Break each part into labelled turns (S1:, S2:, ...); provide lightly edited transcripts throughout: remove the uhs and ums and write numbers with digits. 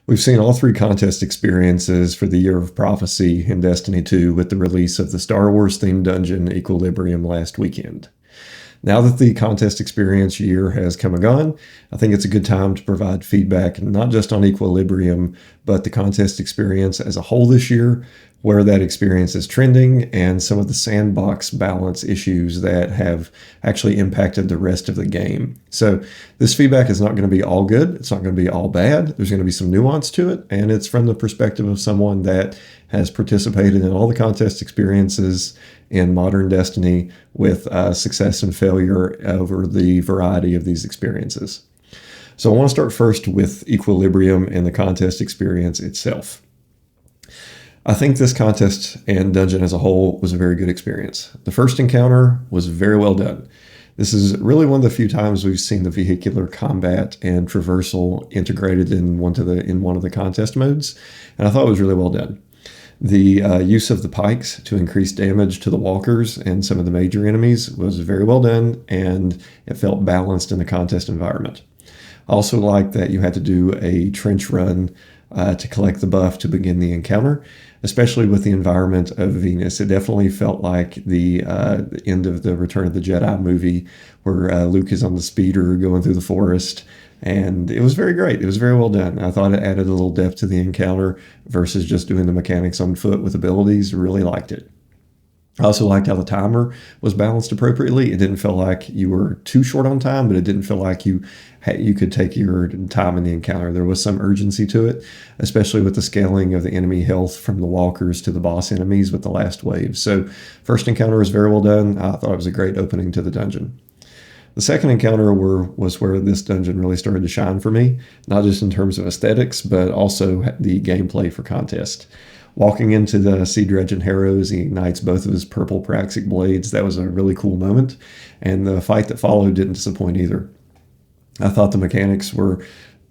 S1: We've seen all three contest experiences for the Year of Prophecy in Destiny 2 with the release of the Star Wars themed dungeon Equilibrium last weekend. Now that the contest experience year has come and gone, I think it's a good time to provide feedback not just on Equilibrium, but the contest experience as a whole this year, where that experience is trending, and some of the sandbox balance issues that have actually impacted the rest of the game. So this feedback is not going to be all good. It's not going to be all bad. There's going to be some nuance to it, and it's from the perspective of someone that has participated in all the contest experiences in modern Destiny with success and failure over the variety of these experiences. So I want to start first with Equilibrium and the contest experience itself. I think this contest and dungeon as a whole was a very good experience. The first encounter was very well done. This is really one of the few times we've seen the vehicular combat and traversal integrated in one of the contest modes, and I thought it was really well done. The use of the pikes to increase damage to the walkers and some of the major enemies was very well done, and it felt balanced in the contest environment. I also like that you had to do a trench run to collect the buff to begin the encounter, especially with the environment of Venus. It definitely felt like the end of the Return of the Jedi movie, where Luke is on the speeder going through the forest, and it was very great. It was very well done. I thought it added a little depth to the encounter versus just doing the mechanics on foot with abilities. Really liked it. I also liked how the timer was balanced appropriately. It didn't feel like you were too short on time, but it didn't feel like you could take your time in the encounter. There was some urgency to it, especially with the scaling of the enemy health from the walkers to the boss enemies with the last wave. So first encounter was very well done. I thought it was a great opening to the dungeon. The second encounter was where this dungeon really started to shine for me, not just in terms of aesthetics, but also the gameplay for contest. Walking into the Sea Dredge Harrows, he ignites both of his purple Praxic blades. That was a really cool moment, and the fight that followed didn't disappoint either. I thought the mechanics were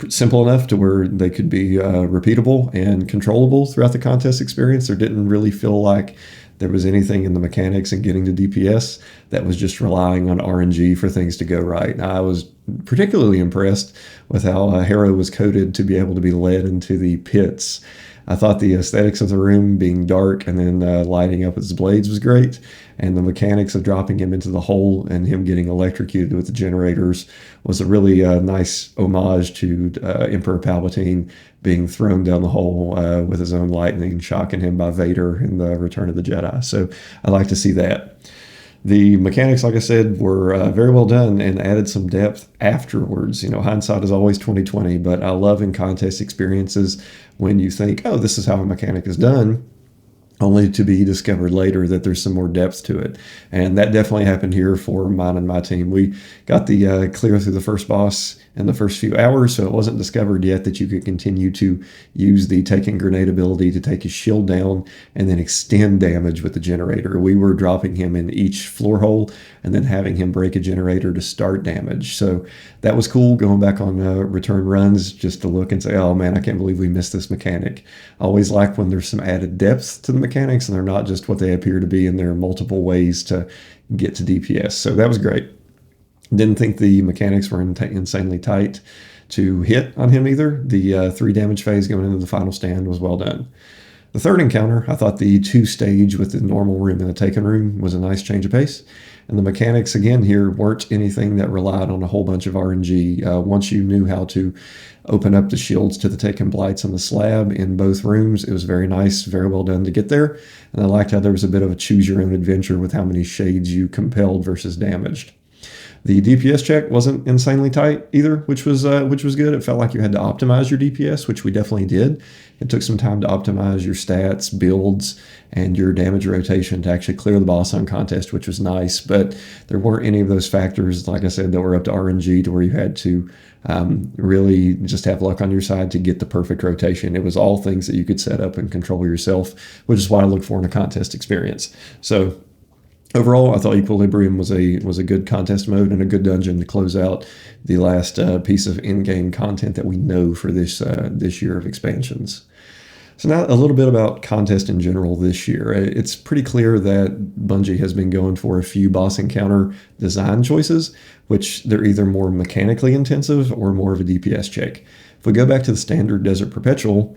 S1: simple enough to where they could be repeatable and controllable throughout the contest experience. There didn't really feel like there was anything in the mechanics and getting to DPS that was just relying on RNG for things to go right. I was particularly impressed with how Harrow was coded to be able to be led into the pits. I thought the aesthetics of the room being dark and then lighting up with his blades was great. And the mechanics of dropping him into the hole and him getting electrocuted with the generators was a really nice homage to Emperor Palpatine being thrown down the hole with his own lightning, shocking him by Vader in the Return of the Jedi. So I like to see that. The mechanics, like I said, were very well done and added some depth afterwards. You know, hindsight is always 20/20, but I love in contest experiences when you think, oh, this is how a mechanic is done, only to be discovered later that there's some more depth to it. And that definitely happened here for mine and my team. We got the clear through the first boss in the first few hours, so it wasn't discovered yet that you could continue to use the taking grenade ability to take his shield down and then extend damage with the generator. We were dropping him in each floor hole and then having him break a generator to start damage. So that was cool, going back on return runs just to look and say, oh man, I can't believe we missed this mechanic. I always like when there's some added depth to the mechanics and they're not just what they appear to be, and there are multiple ways to get to DPS. So that was great. Didn't think the mechanics were insanely tight to hit on him either. The 3 damage phase going into the final stand was well done. The third encounter, I thought the 2-stage with the normal room and the taken room was a nice change of pace. And the mechanics, again, here weren't anything that relied on a whole bunch of RNG. Once you knew how to open up the shields to the taken blights on the slab in both rooms, it was very nice, very well done to get there. And I liked how there was a bit of a choose your own adventure with how many shades you compelled versus damaged. The DPS check wasn't insanely tight either, which was good. It felt like you had to optimize your DPS, which we definitely did. It took some time to optimize your stats, builds, and your damage rotation to actually clear the boss on contest, which was nice. But there weren't any of those factors, like I said, that were up to RNG to where you had to really just have luck on your side to get the perfect rotation. It was all things that you could set up and control yourself, which is what I look for in a contest experience. So overall, I thought Equilibrium was a good contest mode and a good dungeon to close out the last piece of in-game content that we know for this year of expansions. So now a little bit about contest in general this year. It's pretty clear that Bungie has been going for a few boss encounter design choices, which they're either more mechanically intensive or more of a DPS check. If we go back to the standard Desert Perpetual,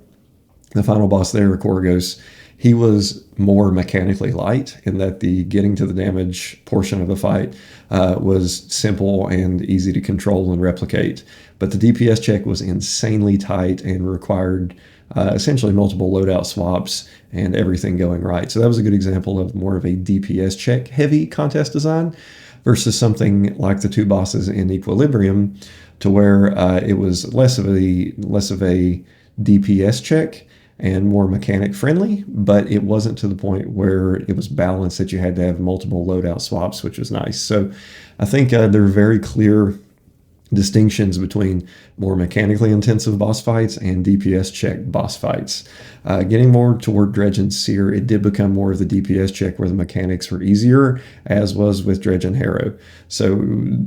S1: the final boss there, Korgos, he was more mechanically light in that the getting to the damage portion of the fight was simple and easy to control and replicate. But the DPS check was insanely tight and required essentially multiple loadout swaps and everything going right. So that was a good example of more of a DPS check heavy contest design versus something like the two bosses in Equilibrium, to where it was less of a DPS check and more mechanic friendly, but it wasn't to the point where it was balanced that you had to have multiple loadout swaps, which was nice. So I think there are very clear distinctions between more mechanically intensive boss fights and DPS check boss fights. Getting more toward Dredge and Seer, it did become more of the DPS check where the mechanics were easier, as was with Dredge and Harrow. So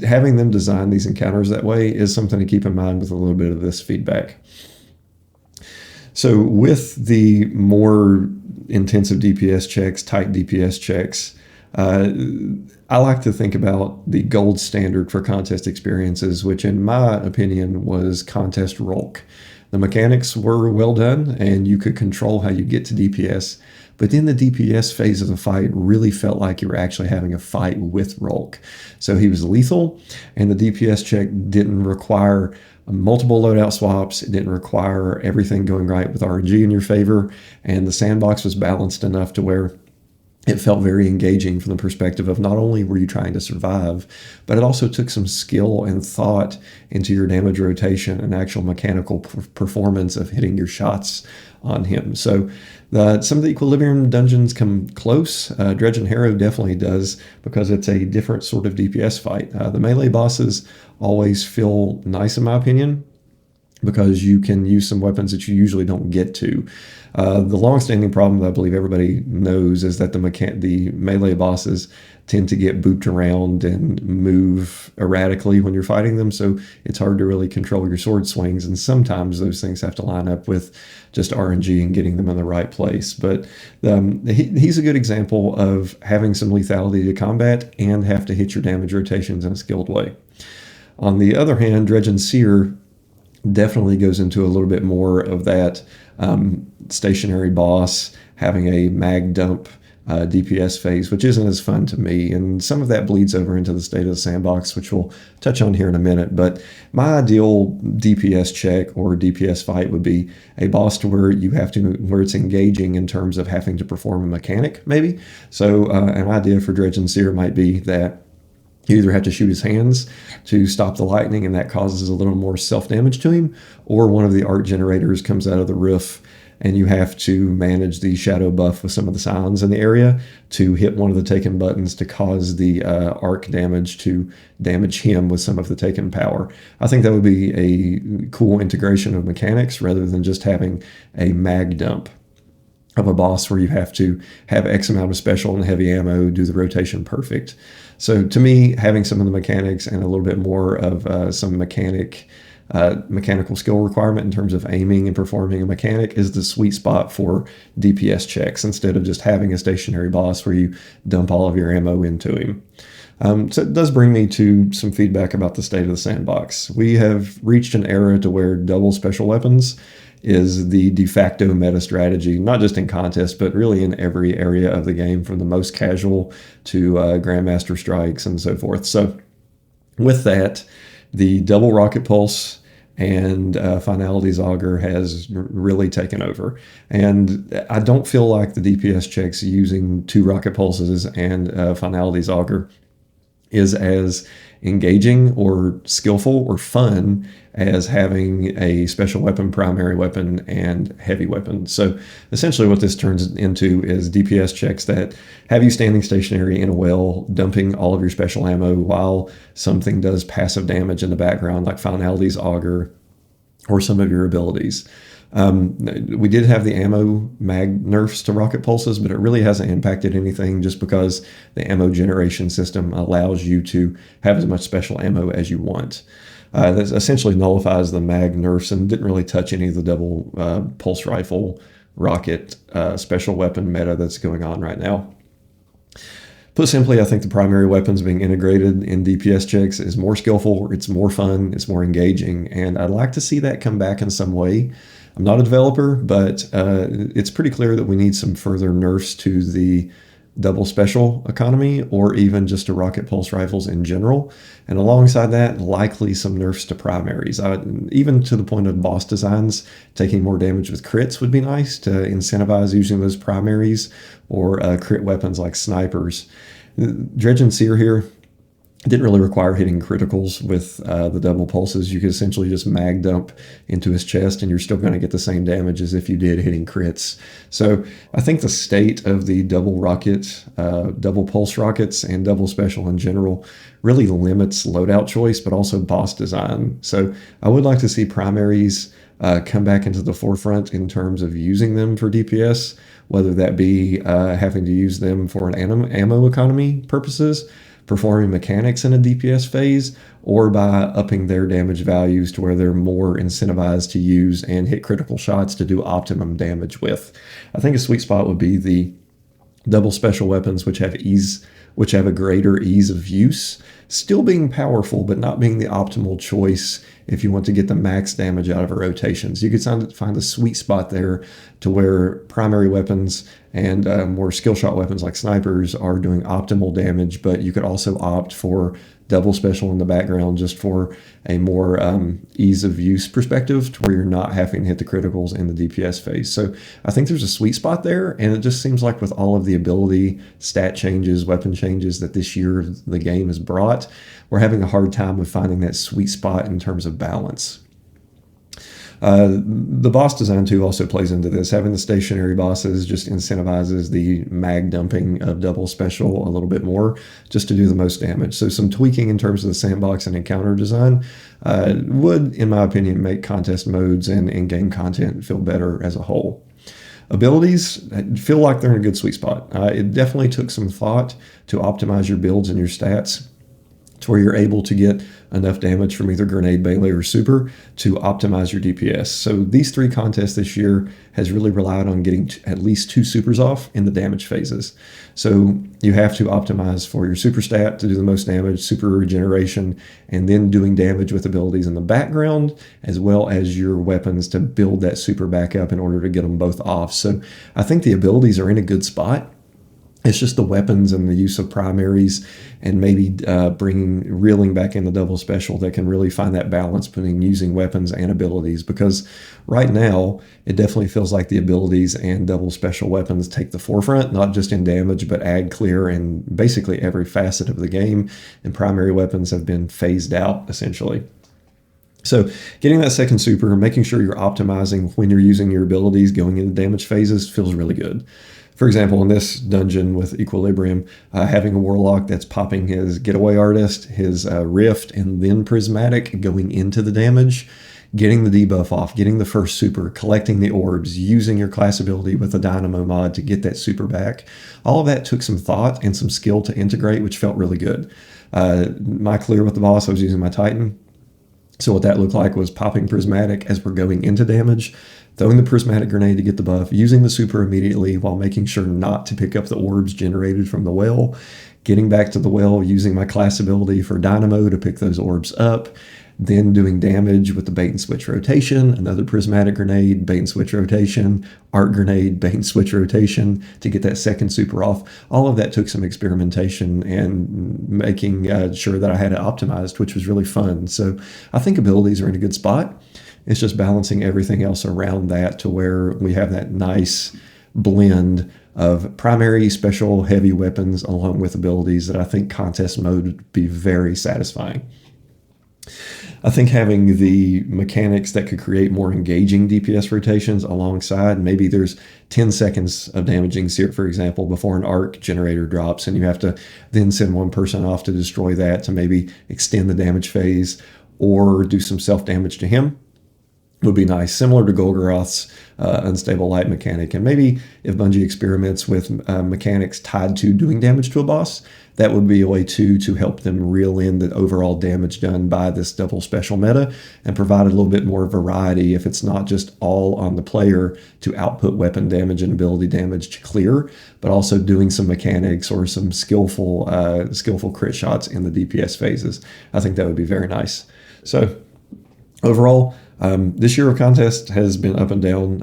S1: having them design these encounters that way is something to keep in mind with a little bit of this feedback. So with the more intensive DPS checks, tight DPS checks, I like to think about the gold standard for contest experiences, which in my opinion was Contest Rolk. The mechanics were well done and you could control how you get to DPS, but then the DPS phase of the fight really felt like you were actually having a fight with Rolk. So he was lethal, and the DPS check didn't require multiple loadout swaps. It didn't require everything going right with RNG in your favor, and the sandbox was balanced enough to where it felt very engaging from the perspective of not only were you trying to survive, but it also took some skill and thought into your damage rotation and actual mechanical performance of hitting your shots on him. So some of the Equilibrium dungeons come close. Dredge and Harrow definitely does, because it's a different sort of DPS fight. The melee bosses always feel nice in my opinion, because you can use some weapons that you usually don't get to. The long-standing problem that I believe everybody knows is that the melee bosses tend to get booped around and move erratically when you're fighting them, so it's hard to really control your sword swings, and sometimes those things have to line up with just RNG and getting them in the right place. But he's a good example of having some lethality to combat and have to hit your damage rotations in a skilled way. On the other hand, Dredge and Seer definitely goes into a little bit more of that stationary boss having a mag dump DPS phase, which isn't as fun to me. And some of that bleeds over into the state of the sandbox, which we'll touch on here in a minute. But my ideal DPS check or DPS fight would be a boss to where it's engaging in terms of having to perform a mechanic, maybe. So an idea for Dredge and Seer might be that you either have to shoot his hands to stop the lightning, and that causes a little more self-damage to him, or one of the arc generators comes out of the roof and you have to manage the shadow buff with some of the silence in the area to hit one of the taken buttons to cause the arc damage to damage him with some of the taken power. I think that would be a cool integration of mechanics rather than just having a mag dump of a boss where you have to have X amount of special and heavy ammo, do the rotation perfect. So to me, having some of the mechanics and a little bit more of some mechanical skill requirement in terms of aiming and performing a mechanic is the sweet spot for DPS checks, instead of just having a stationary boss where you dump all of your ammo into him. So it does bring me to some feedback about the state of the sandbox. We have reached an era to where double special weapons is the de facto meta strategy, not just in contest, but really in every area of the game, from the most casual to Grandmaster Strikes and so forth. So with that, the double rocket pulse and Finality's Augur has really taken over. And I don't feel like the DPS checks using 2 rocket pulses and Finality's Augur is as engaging or skillful or fun as having a special weapon, primary weapon, and heavy weapon. So essentially what this turns into is DPS checks that have you standing stationary in a well, dumping all of your special ammo while something does passive damage in the background, like Finality's Augur or some of your abilities. We did have the ammo mag nerfs to rocket pulses, but it really hasn't impacted anything just because the ammo generation system allows you to have as much special ammo as you want. That essentially nullifies the mag nerfs and didn't really touch any of the double pulse rifle rocket special weapon meta that's going on right now. Put simply, I think the primary weapons being integrated in DPS checks is more skillful, it's more fun, it's more engaging, and I'd like to see that come back in some way. I'm not a developer, but it's pretty clear that we need some further nerfs to the double special economy, or even just to rocket pulse rifles in general. And alongside that, likely some nerfs to primaries. Even to the point of boss designs, taking more damage with crits would be nice to incentivize using those primaries, or crit weapons like snipers. Dredge and Seer here didn't really require hitting criticals with the double pulses. You could essentially just mag dump into his chest and you're still going to get the same damage as if you did hitting crits. So I think the state of the double rocket, double pulse rockets, and double special in general really limits loadout choice, but also boss design. So I would like to see primaries come back into the forefront in terms of using them for DPS, whether that be having to use them for an ammo economy purposes, performing mechanics in a DPS phase, or by upping their damage values to where they're more incentivized to use and hit critical shots to do optimum damage with. I think a sweet spot would be the double special weapons, which have a greater ease of use, still being powerful, but not being the optimal choice if you want to get the max damage out of a rotation. So you could find a sweet spot there to where primary weapons and more skill shot weapons like snipers are doing optimal damage, but you could also opt for double special in the background just for a more ease of use perspective, to where you're not having to hit the criticals in the DPS phase. So I think there's a sweet spot there, and it just seems like with all of the ability, stat changes, weapon changes that this year the game has brought, we're having a hard time of finding that sweet spot in terms of balance. The boss design too also plays into this. Having the stationary bosses just incentivizes the mag dumping of double special a little bit more, just to do the most damage. So some tweaking in terms of the sandbox and encounter design would, in my opinion, make contest modes and in-game content feel better as a whole. Abilities feel like they're in a good sweet spot. It definitely took some thought to optimize your builds and your stats to where you're able to get enough damage from either grenade, melee, or super to optimize your DPS. So these three contests this year has really relied on getting at least 2 supers off in the damage phases. So you have to optimize for your super stat to do the most damage, super regeneration, and then doing damage with abilities in the background, as well as your weapons to build that super back up in order to get them both off. So I think the abilities are in a good spot. It's just the weapons and the use of primaries, and maybe reeling back in the double special that can really find that balance between using weapons and abilities. Because right now, it definitely feels like the abilities and double special weapons take the forefront, not just in damage, but ag clear in basically every facet of the game. And primary weapons have been phased out, essentially. So getting that second super, making sure you're optimizing when you're using your abilities going into damage phases feels really good. For example, in this dungeon with Equilibrium, having a Warlock that's popping his Getaway Artist, his Rift, and then Prismatic going into the damage, getting the debuff off, getting the first super, collecting the orbs, using your class ability with a Dynamo mod to get that super back. All of that took some thought and some skill to integrate, which felt really good. My clear with the boss, I was using my Titan. So what that looked like was popping Prismatic as we're going into damage, throwing the Prismatic grenade to get the buff, using the super immediately while making sure not to pick up the orbs generated from the well, getting back to the well, using my class ability for Dynamo to pick those orbs up, then doing damage with the bait and switch rotation, another Prismatic grenade, bait and switch rotation, arc grenade, bait and switch rotation to get that second super off. All of that took some experimentation and making sure that I had it optimized, which was really fun. So I think abilities are in a good spot. It's just balancing everything else around that to where we have that nice blend of primary, special, heavy weapons along with abilities that I think contest mode would be very satisfying. I think having the mechanics that could create more engaging DPS rotations alongside, maybe there's 10 seconds of damaging Seer, for example, before an arc generator drops, and you have to then send one person off to destroy that to maybe extend the damage phase or do some self-damage to him. would be nice, similar to Golgoroth's unstable light mechanic. And maybe if Bungie experiments with mechanics tied to doing damage to a boss, that would be a way to help them reel in the overall damage done by this double special meta and provide a little bit more variety if it's not just all on the player to output weapon damage and ability damage to clear, but also doing some mechanics or some skillful crit shots in the DPS phases. I think that would be very nice. So overall, this year of contest has been up and down.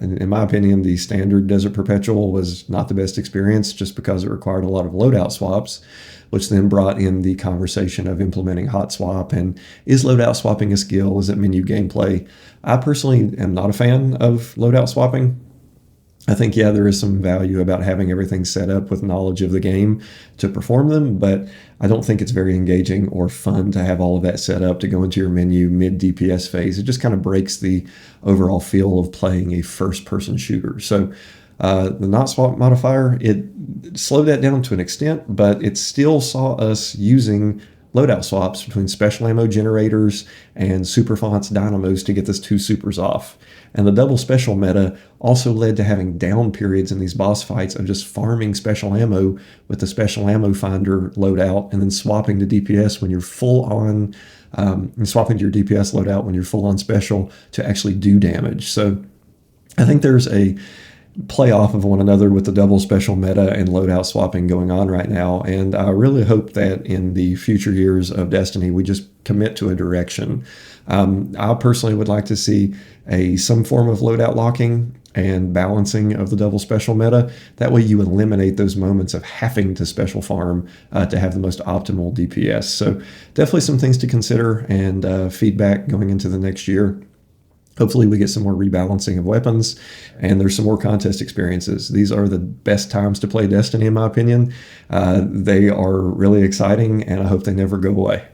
S1: In my opinion, the standard Desert Perpetual was not the best experience just because it required a lot of loadout swaps, which then brought in the conversation of implementing hot swap. And is loadout swapping a skill? Is it menu gameplay? I personally am not a fan of loadout swapping. I think, yeah, there is some value about having everything set up with knowledge of the game to perform them, but I don't think it's very engaging or fun to have all of that set up to go into your menu mid DPS phase. It just kind of breaks the overall feel of playing a first-person shooter. So the not swap modifier, it slowed that down to an extent, but it still saw us using loadout swaps between special ammo generators and super fonts dynamos to get this 2 supers off. And the double special meta also led to having down periods in these boss fights of just farming special ammo with the special ammo finder loadout and then swapping to DPS when you're full on, and swapping to your DPS loadout when you're full on special to actually do damage. So I think there's a play off of one another with the double special meta and loadout swapping going on right now. And I really hope that in the future years of Destiny, we just commit to a direction. I personally would like to see some form of loadout locking and balancing of the double special meta. That way you eliminate those moments of having to special farm to have the most optimal DPS. So definitely some things to consider and feedback going into the next year. Hopefully we get some more rebalancing of weapons and there's some more contest experiences. These are the best times to play Destiny, in my opinion. They are really exciting and I hope they never go away.